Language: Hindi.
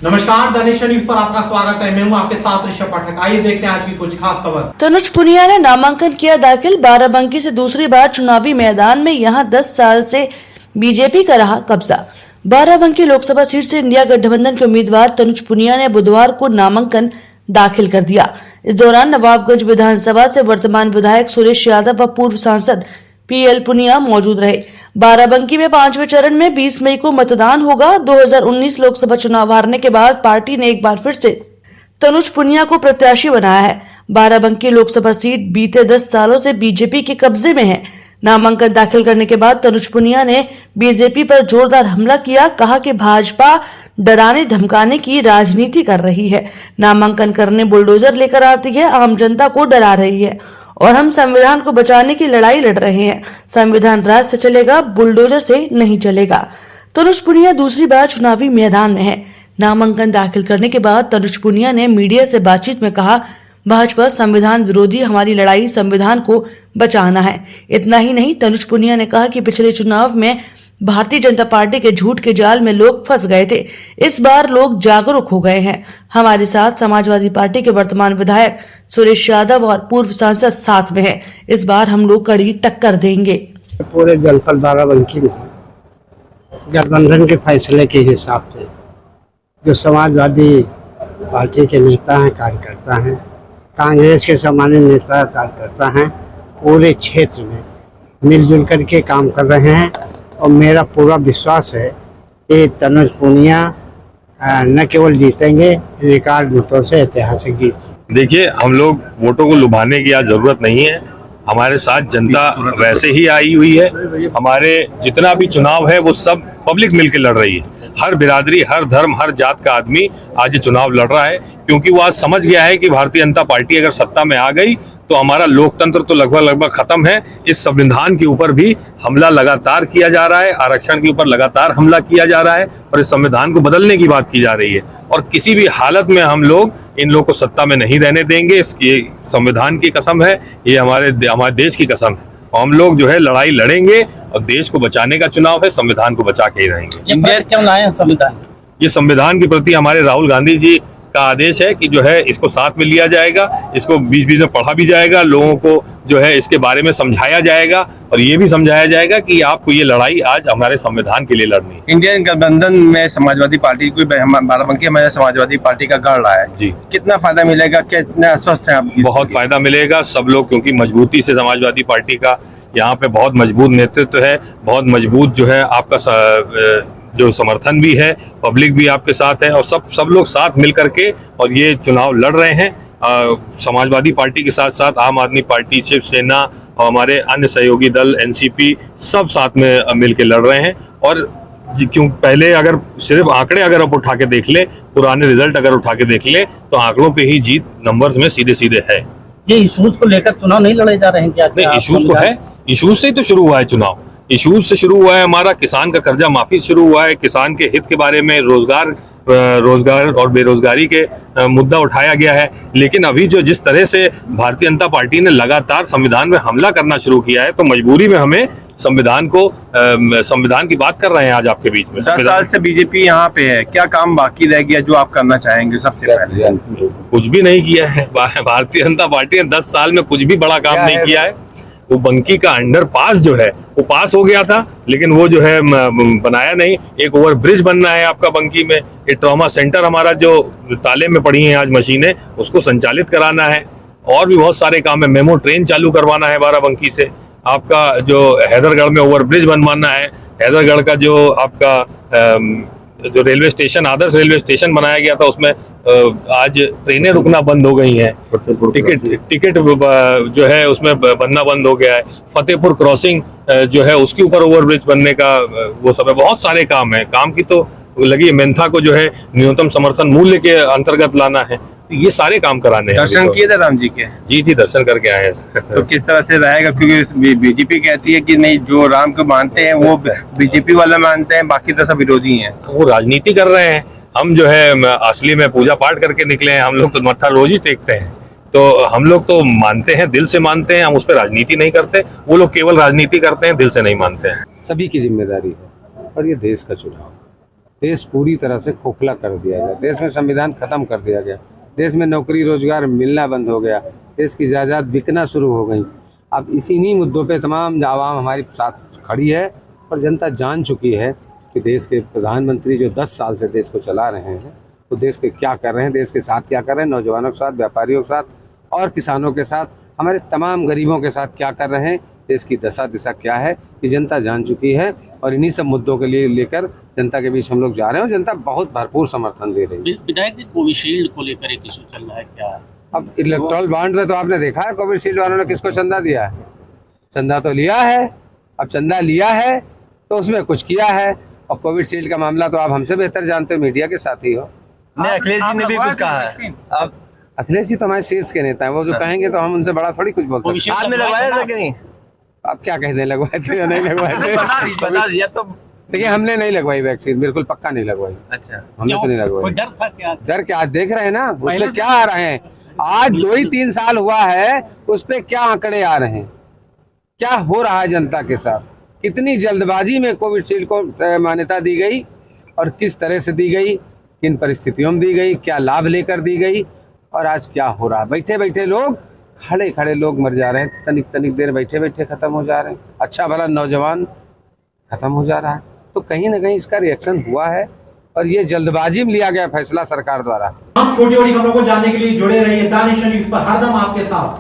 नमस्कार, द नेशन न्यूज पर आपका स्वागत है। मैं हूं आपके साथ ऋषभ पाठक। आइए देखते हैं आज की कुछ खास खबर। तनुज पुनिया ने नामांकन किया दाखिल। बाराबंकी से दूसरी बार चुनावी मैदान में यहां 10 साल से बीजेपी का रहा कब्जा। बाराबंकी लोकसभा सीट से इंडिया गठबंधन के उम्मीदवार तनुज पुनिया ने बुधवार को नामांकन दाखिल कर दिया। इस दौरान नवाबगंज विधानसभा से वर्तमान विधायक सुरेश यादव व पूर्व सांसद पीएल पुनिया मौजूद रहे। बाराबंकी में 5वें चरण में 20 मई को मतदान होगा। 2019 लोकसभा चुनाव हारने के बाद पार्टी ने एक बार फिर से तनुज पुनिया को प्रत्याशी बनाया है। बाराबंकी लोकसभा सीट बीते 10 सालों से बीजेपी के कब्जे में है। नामांकन दाखिल करने के बाद तनुज पुनिया ने बीजेपी पर जोरदार हमला किया। कहा कि भाजपा डराने धमकाने की राजनीति कर रही है, नामांकन करने बुलडोजर लेकर आती है, आम जनता को डरा रही है और हम संविधान को बचाने की लड़ाई लड़ रहे हैं। संविधान राज से चलेगा, बुलडोजर से नहीं चलेगा। तनुज पुनिया दूसरी बार चुनावी मैदान में है। नामांकन दाखिल करने के बाद तनुज पुनिया ने मीडिया से बातचीत में कहा, भाजपा संविधान विरोधी, हमारी लड़ाई संविधान को बचाना है। इतना ही नहीं, तनुज पुनिया ने कहा कि पिछले चुनाव में भारतीय जनता पार्टी के झूठ के जाल में लोग फंस गए थे। इस बार लोग जागरूक हो गए हैं। हमारे साथ समाजवादी पार्टी के वर्तमान विधायक सुरेश यादव और पूर्व सांसद साथ में हैं। इस बार हम लोग कड़ी टक्कर देंगे। पूरे जनपद बाराबंकी में गठबंधन के फैसले के हिसाब से जो समाजवादी पार्टी के नेता हैं, कार्यकर्ता हैं, कांग्रेस के सामान्य नेता कार्यकर्ता हैं, पूरे क्षेत्र में मिलजुल करके काम कर रहे हैं और मेरा पूरा विश्वास है कि तनुज पुनिया न केवल जीतेंगे, रिकॉर्ड मतों से ऐतिहासिक जीत। देखिए, हम लोग वोटों को लुभाने की आज जरूरत नहीं है। हमारे साथ जनता वैसे ही आई हुई है। हमारे जितना भी चुनाव है वो सब पब्लिक मिलकर लड़ रही है। हर बिरादरी, हर धर्म, हर जात का आदमी आज ये चुनाव लड़ रहा है, क्योंकि वो आज समझ गया है कि भारतीय जनता पार्टी अगर सत्ता में आ गई तो हमारा लोकतंत्र तो लगभग खत्म है। इस संविधान के ऊपर भी हमला लगातार किया जा रहा है, आरक्षण के ऊपर लगातार हमला किया जा रहा है और इस संविधान को बदलने की बात की जा रही है। और किसी भी हालत में हम लोग इन लोगों को सत्ता में नहीं रहने देंगे। इसकी संविधान की कसम है, ये हमारे देश की कसम है। और हम लोग जो है लड़ाई लड़ेंगे और देश को बचाने का चुनाव है, संविधान को बचा के ही रहेंगे। ये क्यों लाए संविधान? ये संविधान के प्रति हमारे राहुल गांधी जी का आदेश है कि जो है इसको साथ में लिया जाएगा, इसको बीच बीच में पढ़ा भी जाएगा, लोगों को जो है इसके बारे में समझाया जाएगा और ये भी समझाया जाएगा कि आपको ये लड़ाई आज हमारे संविधान के लिए लड़नी है। इंडियन गठबंधन में समाजवादी पार्टी कोई बाराबंकी में समाजवादी पार्टी का गढ़ रहा है जी, कितना फायदा मिलेगा? कितना आश्वस्त है आप? बहुत फायदा मिलेगा सब लोग, क्योंकि मजबूती से समाजवादी पार्टी का यहाँ पे बहुत मजबूत नेतृत्व है, बहुत मजबूत जो है आपका जो समर्थन भी है, पब्लिक भी आपके साथ है और सब लोग साथ मिल करके और ये चुनाव लड़ रहे हैं। समाजवादी पार्टी के साथ साथ आम आदमी पार्टी, शिवसेना और हमारे अन्य सहयोगी दल एनसीपी सब साथ में मिल के लड़ रहे हैं। और क्यों पहले अगर सिर्फ आंकड़े अगर आप उठा के देख ले, पुराने रिजल्ट अगर उठा के देख ले, तो आंकड़ों पे ही जीत नंबर्स में सीधे सीधे है। ये इश्यूज को लेकर चुनाव नहीं लड़े जा रहे हैं क्या? नहीं, इश्यूज को है, इश्यूज से ही तो शुरू हुआ है चुनाव। इश्यूज से शुरू हुआ है हमारा, किसान का कर्जा माफी शुरू हुआ है, किसान के हित के बारे में, रोजगार और बेरोजगारी के मुद्दा उठाया गया है। लेकिन अभी जो जिस तरह से भारतीय जनता पार्टी ने लगातार संविधान में हमला करना शुरू किया है, तो मजबूरी में हमें संविधान की बात कर रहे हैं आज आपके बीच में। 10 साल से बीजेपी यहाँ पे है, क्या काम बाकी रह गया जो आप करना चाहेंगे? सबसे पहले कुछ भी नहीं किया है भारतीय जनता पार्टी ने 10 साल में कुछ भी बड़ा काम नहीं किया है। वो बंकी का अंडरपास जो है वो पास हो गया था, लेकिन वो जो है बनाया नहीं। एक ओवर ब्रिज बनना है आपका बंकी में, एक ट्रॉमा सेंटर हमारा जो ताले में पड़ी हैं आज मशीनें, उसको संचालित कराना है। और भी बहुत सारे काम है, मेमो ट्रेन चालू करवाना है बाराबंकी से, आपका जो हैदरगढ़ में ओवर ब्रिज बनवाना है, हैदरगढ़ का जो आपका जो रेलवे स्टेशन, आदर्श रेलवे स्टेशन बनाया गया था, उसमें आज ट्रेनें रुकना बंद हो गई हैं, टिकट जो है उसमें बनना बंद हो गया है। फतेहपुर क्रॉसिंग जो है उसके ऊपर ओवरब्रिज बनने का वो सब है। बहुत सारे काम है, काम की तो लगी है। मेंथा को जो है न्यूनतम समर्थन मूल्य के अंतर्गत लाना है, ये सारे काम कराने हैं। दर्शन किए थे राम जी के? जी, दर्शन करके आए हैं। तो किस तरह से रहेगा? क्योंकि बीजेपी कहती है कि नहीं, जो राम को मानते हैं वो बीजेपी वाले मानते हैं, बाकी तो सब विरोधी हैं। वो राजनीति कर रहे हैं। हम जो है असली में पूजा पाठ करके निकले हैं। हम लोग तो मत्था रोज ही टेकते हैं, तो हम लोग तो मानते हैं, दिल से मानते हैं। हम उस पर राजनीति नहीं करते। वो लोग केवल राजनीति करते हैं, दिल से नहीं मानते हैं। सभी की जिम्मेदारी है और ये देश का चुनाव, देश पूरी तरह से खोखला कर दिया गया, देश में संविधान खत्म कर दिया गया, देश में नौकरी रोजगार मिलना बंद हो गया, देश की जायदाद बिकना शुरू हो गई। अब इन्हीं मुद्दों पे तमाम आवाम हमारे साथ खड़ी है और जनता जान चुकी है कि देश के प्रधानमंत्री जो 10 साल से देश को चला रहे हैं वो देश के क्या कर रहे हैं, देश के साथ क्या कर रहे हैं, नौजवानों के साथ, व्यापारियों के साथ और किसानों के साथ, हमारे तमाम गरीबों के साथ क्या कर रहे हैं, देश की दशा दिशा क्या है, ये जनता जान चुकी है। और इन्हीं सब मुद्दों के लिए लेकर जनता के बीच हम लोग जा रहे हैं और जनता बहुत भरपूर समर्थन दे रही है। विधायक जी, कोविशील्ड को लेकर एक इशू चल रहा है, क्या है? अब इलेक्ट्रल बॉन्ड में तो आपने देखा है कोविशील्ड वालों ने किसको चंदा दिया है, चंदा तो लिया है। अब चंदा लिया है तो उसमें कुछ किया है, और कोविशील्ड का मामला तो आप हमसे बेहतर जानते हो, मीडिया के साथ ही हो। नहीं, अखिलेश जी ने भी कुछ कहा है। अब अखिलेश जी तो हमारे शीर्ष के नेता हैं, वो जो कहेंगे तो हम उनसे बड़ा थोड़ी कुछ बोल सकते हैं। हाथ में लगवाया था कि नहीं? आप क्या कहते, लगवाए थे या नहीं लगवाए थे? बता दिया तो। देखिए, हमने नहीं लगवाई वैक्सीन, बिल्कुल पक्का नहीं लगवाई, अच्छा, हमने तो नहीं लगवाई। कोई डर था क्या? डर क्या, आज देख रहे हैं ना उसमें क्या आ रहे हैं। आज 2-3 साल हुआ है, उस पे क्या आंकड़े आ रहे हैं, क्या हो रहा है जनता के साथ, कितनी जल्दबाजी में कोविशील्ड को मान्यता दी गई और किस तरह से दी गई, किन परिस्थितियों में दी गई, क्या लाभ लेकर दी गई, और आज क्या हो रहा है। बैठे बैठे लोग, खड़े खड़े लोग मर जा रहे हैं, तनिक तनिक देर बैठे बैठे खत्म हो जा रहे हैं, अच्छा भला नौजवान खत्म हो जा रहा है। तो कहीं ना कहीं इसका रिएक्शन हुआ है और ये जल्दबाजी में लिया गया फैसला सरकार द्वारा। हम छोटी बड़ी खबरों को जानने के लिए जुड़े रहिए दानिश न्यूज पर, हरदम आपके साथ।